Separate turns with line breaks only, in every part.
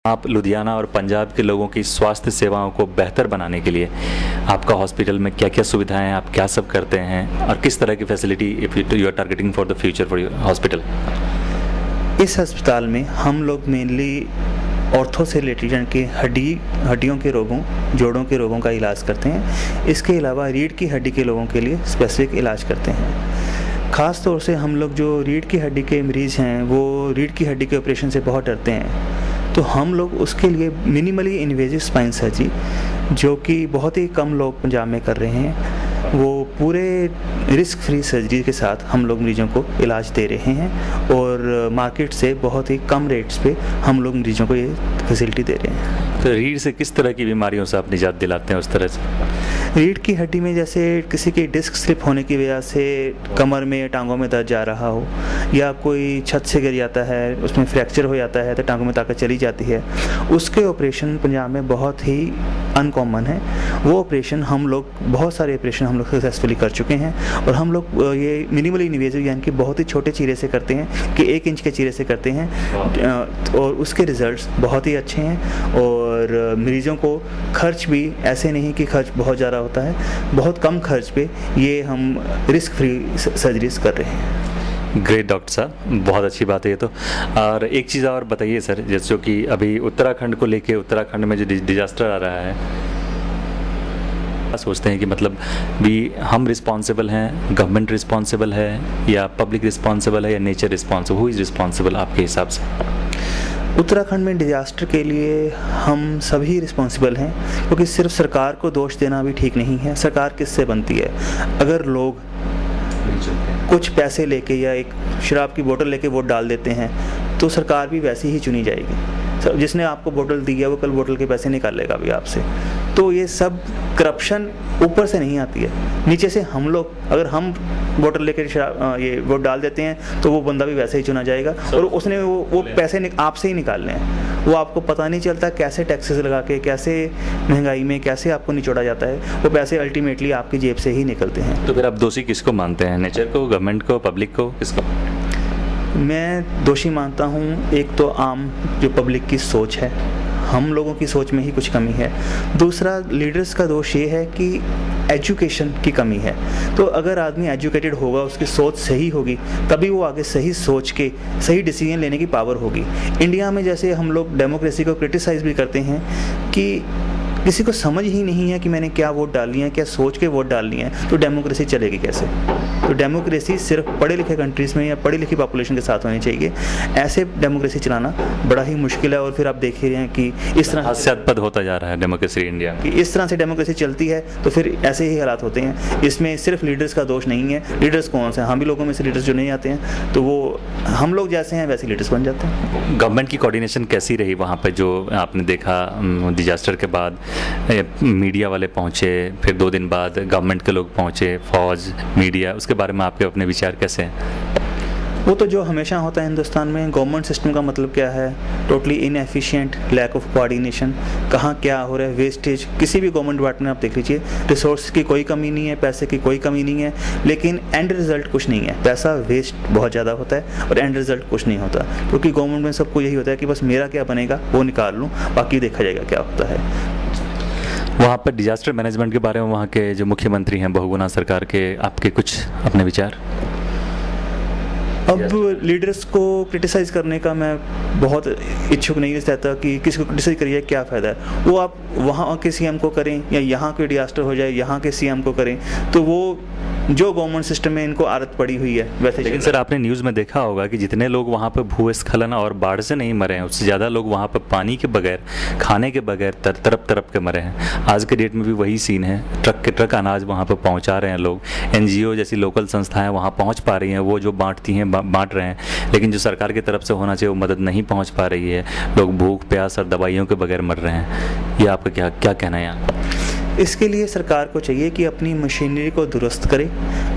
आप लुधियाना और पंजाब के लोगों की स्वास्थ्य सेवाओं को बेहतर बनाने के लिए आपका हॉस्पिटल में क्या क्या सुविधाएं हैं, आप क्या सब करते हैं और किस तरह की facility you are targeting for the future for your hospital?
इस अस्पताल में हम लोग मेनली ऑर्थो से रिलेटेड यानी कि हड्डियों के रोगों, जोड़ों के रोगों का इलाज करते हैं। इसके अलावा रीढ़ की हड्डी के लोगों के लिए स्पेसिफिक इलाज करते हैं। ख़ास तौर से हम लोग जो रीढ़ की हड्डी के मरीज़ हैं वो रीढ़ की हड्डी के ऑपरेशन से बहुत डरते हैं, तो हम लोग उसके लिए मिनिमली इन्वेजिव स्पाइन सर्जरी, जो कि बहुत ही कम लोग पंजाब में कर रहे हैं, वो पूरे रिस्क फ्री सर्जरी के साथ हम लोग मरीजों को इलाज दे रहे हैं और मार्केट से बहुत ही कम रेट्स पे हम लोग मरीजों को ये फैसिलिटी दे रहे हैं।
तो रीढ़ से किस तरह की बीमारियों से आप निजात दिलाते हैं उस तरह से?
रीढ़ की हड्डी में जैसे किसी की डिस्क स्लिप होने की वजह से कमर में टांगों में दर्द जा रहा हो, या कोई छत से गिर जाता है उसमें फ्रैक्चर हो जाता है तो टांगों में ताकत चली जाती है, उसके ऑपरेशन पंजाब में बहुत ही अनकॉमन है। वो ऑपरेशन हम लोग बहुत सारे ऑपरेशन हम लोग सक्सेसफुली कर चुके हैं और हम लोग ये मिनिमली इन्वेजिव यानी कि बहुत ही छोटे चीरे से करते हैं कि 1 इंच के चीरे से करते हैं और उसके रिज़ल्ट्स बहुत ही अच्छे हैं और मरीज़ों को खर्च भी ऐसे नहीं कि खर्च बहुत ज़्यादा होता है, बहुत कम खर्च पे ये हम रिस्क फ्री सर्जरीज कर रहे हैं।
ग्रेट डॉक्टर साहब, बहुत अच्छी बात है ये तो। और एक चीज़ और बताइए सर, जैसे कि अभी उत्तराखंड को लेके उत्तराखंड में जो डिजास्टर आ रहा है, सोचते हैं कि मतलब भी हम रिस्पॉन्सिबल हैं, गवर्नमेंट रिस्पॉन्सिबल है या पब्लिक रिस्पॉन्सिबल है या nature responsible, who is responsible आपके हिसाब से?
उत्तराखंड में डिजास्टर के लिए हम सभी रिस्पॉन्सिबल हैं, क्योंकि सिर्फ सरकार को दोष देना भी ठीक नहीं है। सरकार किससे बनती है? अगर लोग कुछ पैसे लेके या एक शराब की बोतल लेके वोट डाल देते हैं तो सरकार भी वैसी ही चुनी जाएगी। जिसने आपको बोतल दी है वो कल बोतल के पैसे निकाल लेगा भी आपसे। तो ये सब करप्शन ऊपर से नहीं आती है, नीचे से हम लोग अगर हम बोतल लेकर ये वोट डाल देते हैं तो वो बंदा भी वैसे ही चुना जाएगा और उसने वो पैसे आपसे ही निकालने हैं। वो आपको पता नहीं चलता कैसे टैक्सेस लगा के, कैसे महंगाई में कैसे आपको निचोड़ा जाता है, वो पैसे अल्टीमेटली आपकी जेब से ही निकलते हैं।
तो फिर आप दोषी किसको मानते हैं, नेचर को, गवर्नमेंट को, पब्लिक को, किसको?
मैं दोषी मानता हूँ एक तो आम जो पब्लिक की सोच है, हम लोगों की सोच में ही कुछ कमी है। दूसरा लीडर्स का दोष ये है कि एजुकेशन की कमी है। तो अगर आदमी एजुकेटेड होगा, उसकी सोच सही होगी, तभी वो आगे सही सोच के सही डिसीजन लेने की पावर होगी। इंडिया में जैसे हम लोग डेमोक्रेसी को क्रिटिसाइज़ भी करते हैं कि किसी को समझ ही नहीं है कि मैंने क्या वोट डालनी है, क्या सोच के वोट डालनी है, तो डेमोक्रेसी चलेगी कैसे? तो डेमोक्रेसी सिर्फ पढ़े लिखे कंट्रीज़ में या पढ़ी लिखी पॉपुलेशन के साथ होनी चाहिए। ऐसे डेमोक्रेसी चलाना बड़ा ही मुश्किल है और फिर आप देख ही रहे हैं कि इस तरह
हास्यास्पद होता जा रहा है डेमोक्रेसी इंडिया
कि इस तरह से डेमोक्रेसी चलती है तो फिर ऐसे ही हालात होते हैं। इसमें सिर्फ लीडर्स का दोष नहीं है। लीडर्स कौन से हैं? हम भी लोगों में से लीडर्स जो नहीं आते हैं, तो वो हम लोग जैसे हैं वैसे लीडर्स बन जाते हैं।
गवर्नमेंट की कोऑर्डिनेशन कैसी रही वहाँ पे, जो आपने देखा डिजास्टर के बाद मीडिया वाले पहुँचे, फिर 2 दिन बाद गवर्नमेंट के लोग पहुँचे, फौज, मीडिया, उसके बारे में आपके अपने विचार कैसे हैं?
वो तो जो हमेशा होता है हिंदुस्तान में। गवर्नमेंट सिस्टम का मतलब क्या है? Totally inefficient, lack of coordination, कहाँ क्या हो रहा है, वेस्टेज। किसी भी गवर्नमेंट डिपार्टमेंट में आप देख लीजिए, रिसोर्स की कोई कमी नहीं है, पैसे की कोई कमी नहीं है, लेकिन एंड रिजल्ट कुछ नहीं है। पैसा वेस्ट बहुत ज़्यादा होता है और एंड रिजल्ट कुछ नहीं होता, क्योंकि गवर्नमेंट में सबको यही होता है कि बस मेरा क्या बनेगा वो निकाल लूँ, बाकी देखा जाएगा क्या होता है।
वहाँ पर डिजास्टर मैनेजमेंट के बारे में वहाँ के जो मुख्यमंत्री हैं बहुगुना सरकार के, आपके कुछ अपने विचार?
अब लीडर्स को क्रिटिसाइज़ करने का मैं बहुत इच्छुक नहीं रहता कि किसी को क्रिटिसाइज़ करिए, क्या फ़ायदा है? वो आप वहाँ के सीएम को करें या यहाँ कोई डिजास्टर हो जाए यहाँ के सीएम को करें, तो वो जो गवर्नमेंट सिस्टम में इनको आदत पड़ी हुई है वैसे।
लेकिन सर आपने न्यूज़ में देखा होगा कि जितने लोग वहाँ पर भूस्खलन और बाढ़ से नहीं मरे हैं, उससे ज़्यादा लोग वहाँ पर पानी के बगैर, खाने के बगैर तरप के मरे हैं। आज के डेट में भी वही सीन है। ट्रक के ट्रक अनाज वहाँ पर पहुँचा रहे हैं लोग। एनजीओ जैसी लोकल संस्थाएं वहाँ पहुँच पा रही हैं, वो जो बांटती हैं बांट रहे हैं, लेकिन जो सरकार की तरफ से होना चाहिए वो मदद नहीं पहुँच पा रही है। लोग भूख प्यास और दवाइयों के बगैर मर रहे हैं। ये आपका क्या कहना है यहाँ?
इसके लिए सरकार को चाहिए कि अपनी मशीनरी को दुरुस्त करे।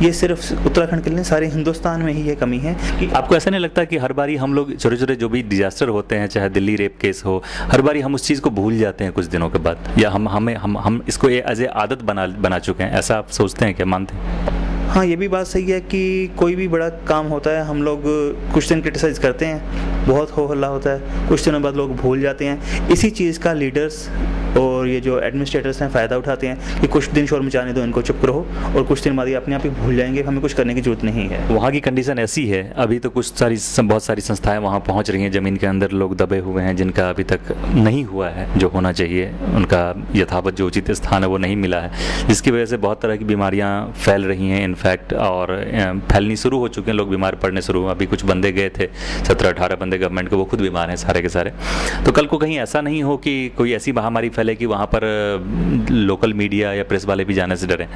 ये सिर्फ उत्तराखंड के लिए, सारे हिंदुस्तान में ही ये कमी है कि
आपको ऐसा नहीं लगता कि हर बारी हम लोग छोटे छोटे जो भी डिजास्टर होते हैं, चाहे दिल्ली रेप केस हो, हर बारी हम उस चीज़ को भूल जाते हैं कुछ दिनों के बाद, या हम इसको एज ए आदत बना चुके हैं? ऐसा आप सोचते हैं क्या, मानते हैं?
हाँ, ये भी बात सही है कि कोई भी बड़ा काम होता है हम लोग कुछ दिन क्रिटिसाइज़ करते हैं, बहुत हो हल्ला होता है, कुछ दिनों बाद लोग भूल जाते हैं। इसी चीज़ का लीडर्स और ये जो एडमिनिस्ट्रेटर्स हैं फ़ायदा उठाते हैं कि कुछ दिन शोर मचाने दो, इनको चुप रहो, और कुछ दिन बाद ये अपने आप ही भूल जाएंगे, हमें कुछ करने की ज़रूरत नहीं है।
वहाँ की कंडीशन ऐसी है, अभी तो बहुत सारी संस्थाएं वहाँ पहुँच रही हैं, ज़मीन के अंदर लोग दबे हुए हैं जिनका अभी तक नहीं हुआ है जो होना चाहिए, उनका यथावत जो उचित स्थान है वो नहीं मिला है, जिसकी वजह से बहुत तरह की बीमारियाँ फैल रही हैं इनफैक्ट, और फैलनी शुरू हो चुके हैं, लोग बीमार पड़ने शुरू। अभी कुछ बंदे गए थे 17-18 बंदे गवर्नमेंट के, वो खुद बीमार हैं सारे के सारे। तो कल को कहीं ऐसा नहीं हो कि कोई ऐसी महामारी फैले कि वहाँ पर लोकल मीडिया या प्रेस वाले भी जाने से डरें।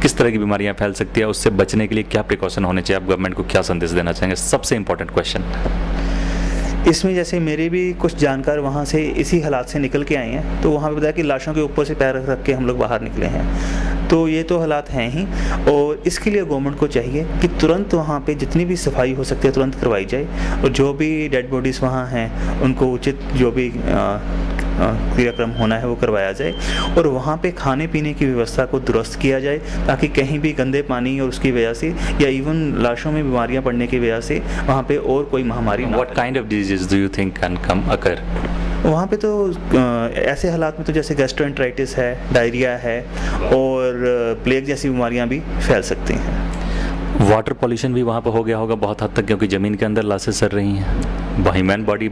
किस तरह की बीमारियां फैल सकती है, उससे बचने के लिए क्या प्रिकॉशन होने चाहिए, आप गवर्नमेंट को क्या संदेश देना चाहेंगे? सबसे इंपॉर्टेंट क्वेश्चन
इसमें जैसे मेरे भी कुछ जानकार वहाँ से इसी हालात से निकल के आए हैं, तो वहाँ पे बताया कि लाशों के ऊपर से पैर रख के हम लोग बाहर निकले हैं। तो ये तो हालात हैं ही, और इसके लिए गवर्नमेंट को चाहिए कि तुरंत वहाँ पे जितनी भी सफाई हो सकती है तुरंत करवाई जाए, और जो भी डेड बॉडीज़ वहाँ हैं उनको उचित जो भी क्रियाक्रम होना है वो करवाया जाए, और वहाँ पे खाने पीने की व्यवस्था को दुरुस्त किया जाए, ताकि कहीं भी गंदे पानी और उसकी वजह से या इवन लाशों में बीमारियाँ पड़ने की वजह से वहाँ पे और कोई महामारी ना।
What kind of disease do you think can come occur?
वहाँ पे तो ऐसे हालात में तो जैसे गैस्ट्रोएंटराइटिस है, डायरिया है, और प्लेग जैसी बीमारियाँ भी फैल सकती हैं।
वाटर पॉल्यूशन भी वहाँ पर हो गया होगा बहुत हद तक, क्योंकि ज़मीन के अंदर लाशें सड़ रही हैं, ह्यूमन बॉडी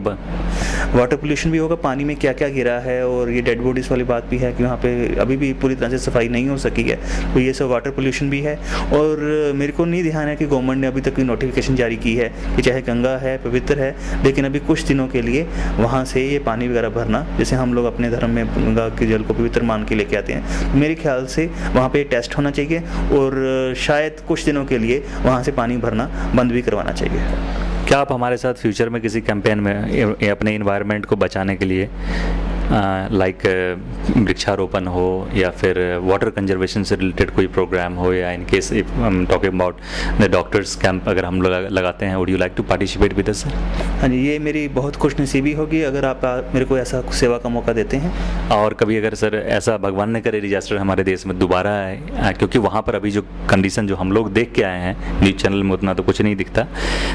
वाटर पोल्यूशन भी होगा, पानी में क्या क्या गिरा है, और ये डेड बॉडीज़ वाली बात भी है कि वहाँ पे अभी भी पूरी तरह से सफाई नहीं हो सकी है, तो ये सब वाटर पोल्यूशन भी है। और मेरे को नहीं ध्यान है कि गवर्नमेंट ने अभी तक कोई नोटिफिकेशन जारी की है कि चाहे गंगा है पवित्र है, लेकिन अभी कुछ दिनों के लिए वहाँ से ये पानी वगैरह भरना, जैसे हम लोग अपने धर्म में गंगा के जल को पवित्र मान के लेके आते हैं, तो मेरे ख्याल से वहाँ पर टेस्ट होना चाहिए, और शायद कुछ दिनों के लिए वहाँ से पानी भरना बंद भी करवाना चाहिए।
क्या आप हमारे साथ फ्यूचर में किसी कैंपेन में अपने इन्वायरमेंट को बचाने के लिए लाइक वृक्षारोपण हो या फिर वाटर कंजर्वेशन से रिलेटेड कोई प्रोग्राम हो, या in case if I am talking about the doctors camp अगर हम लोग लगाते हैं, would you like to participate with us sir?
हाँ जी, ये मेरी बहुत खुशनसीबी होगी अगर आप मेरे को ऐसा सेवा का मौका देते हैं।
और कभी अगर सर ऐसा भगवान ने करे डिजास्टर हमारे देश में दोबारा आए, क्योंकि वहाँ पर अभी जो कंडीशन जो हम लोग देख के आए हैं, न्यूज़ चैनल में उतना तो कुछ नहीं दिखता,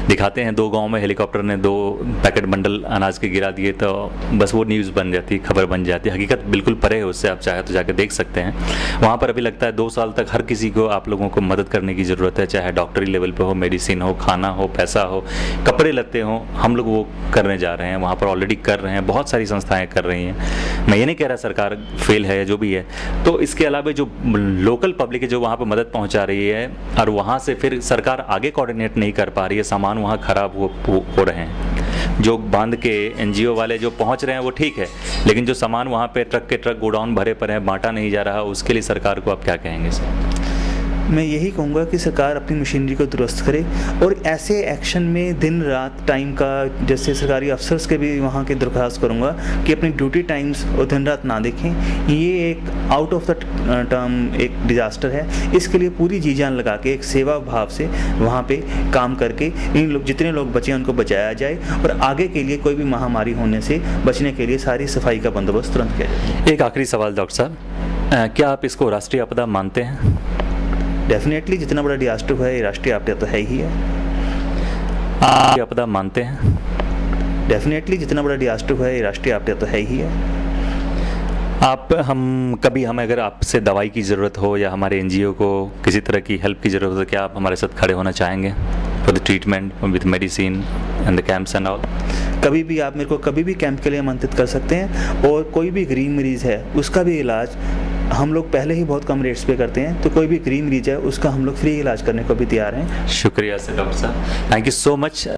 दिखाते हैं 2 गाँव में हेलीकॉप्टर ने 2 पैकेट बंडल अनाज के गिरा दिए, तो बस वो न्यूज़ बन जाती, खबर बन जाती है। हकीकत बिल्कुल परे है उससे, आप चाहे तो जाकर देख सकते हैं। वहाँ पर अभी लगता है 2 साल तक हर किसी को आप लोगों को मदद करने की ज़रूरत है, चाहे डॉक्टरी लेवल पे हो, मेडिसिन हो, खाना हो, पैसा हो, कपड़े लत्ते हो, हम लोग वो करने जा रहे हैं, वहाँ पर ऑलरेडी कर रहे हैं, बहुत सारी संस्थाएं कर रही हैं। मैं ये नहीं कह रहा सरकार फेल है या जो भी है, तो इसके अलावा जो लोकल पब्लिक है जो वहाँ पर मदद पहुँचा रही है, और वहाँ से फिर सरकार आगे कोऑर्डिनेट नहीं कर पा रही है, सामान वहाँ ख़राब हो रहे हैं। जो बांध के एनजीओ वाले जो पहुंच रहे हैं वो ठीक है, लेकिन जो सामान वहाँ पे ट्रक के ट्रक गोडाउन भरे पर है, बांटा नहीं जा रहा, उसके लिए सरकार को आप क्या कहेंगे सर?
मैं यही कहूँगा कि सरकार अपनी मशीनरी को दुरुस्त करे, और ऐसे एक्शन में दिन रात टाइम का, जैसे सरकारी अफसर्स के भी वहाँ की दरख्वास्त करूँगा कि अपनी ड्यूटी टाइम्स और दिन रात ना देखें। ये एक आउट ऑफ द टर्म एक डिज़ास्टर है, इसके लिए पूरी जी जान लगा के एक सेवा भाव से वहाँ पे काम करके इन लोग जितने लोग बचे उनको बचाया जाए, और आगे के लिए कोई भी महामारी होने से बचने के लिए सारी सफाई का बंदोबस्त तुरंत किया जाए।
एक आखिरी सवाल डॉक्टर साहब, क्या आप इसको राष्ट्रीय आपदा मानते हैं?
डेफिनेटली जितना बड़ा डिजास्टर हुआ है ये राष्ट्रीय आपदा तो है ही है।
आपदा मानते हैं?
डेफिनेटली जितना बड़ा डिजास्टर हुआ है ये राष्ट्रीय आपदा तो है ही है।
कभी हमें अगर आपसे दवाई की ज़रूरत हो या हमारे एनजीओ को किसी तरह की हेल्प की ज़रूरत हो, क्या आप हमारे साथ खड़े होना चाहेंगे for the treatment with medicine and the camps and all?
कभी भी आप मेरे को कभी भी कैंप के लिए आमंत्रित कर सकते हैं, और कोई भी गरीब मरीज़ है उसका भी इलाज हम लोग पहले ही बहुत कम रेट्स पे करते हैं, तो कोई भी गरीब मरीज है उसका हम लोग फ्री इलाज करने को भी तैयार हैं।
शुक्रिया सर डॉक्टर साहब, थैंक यू सो मच।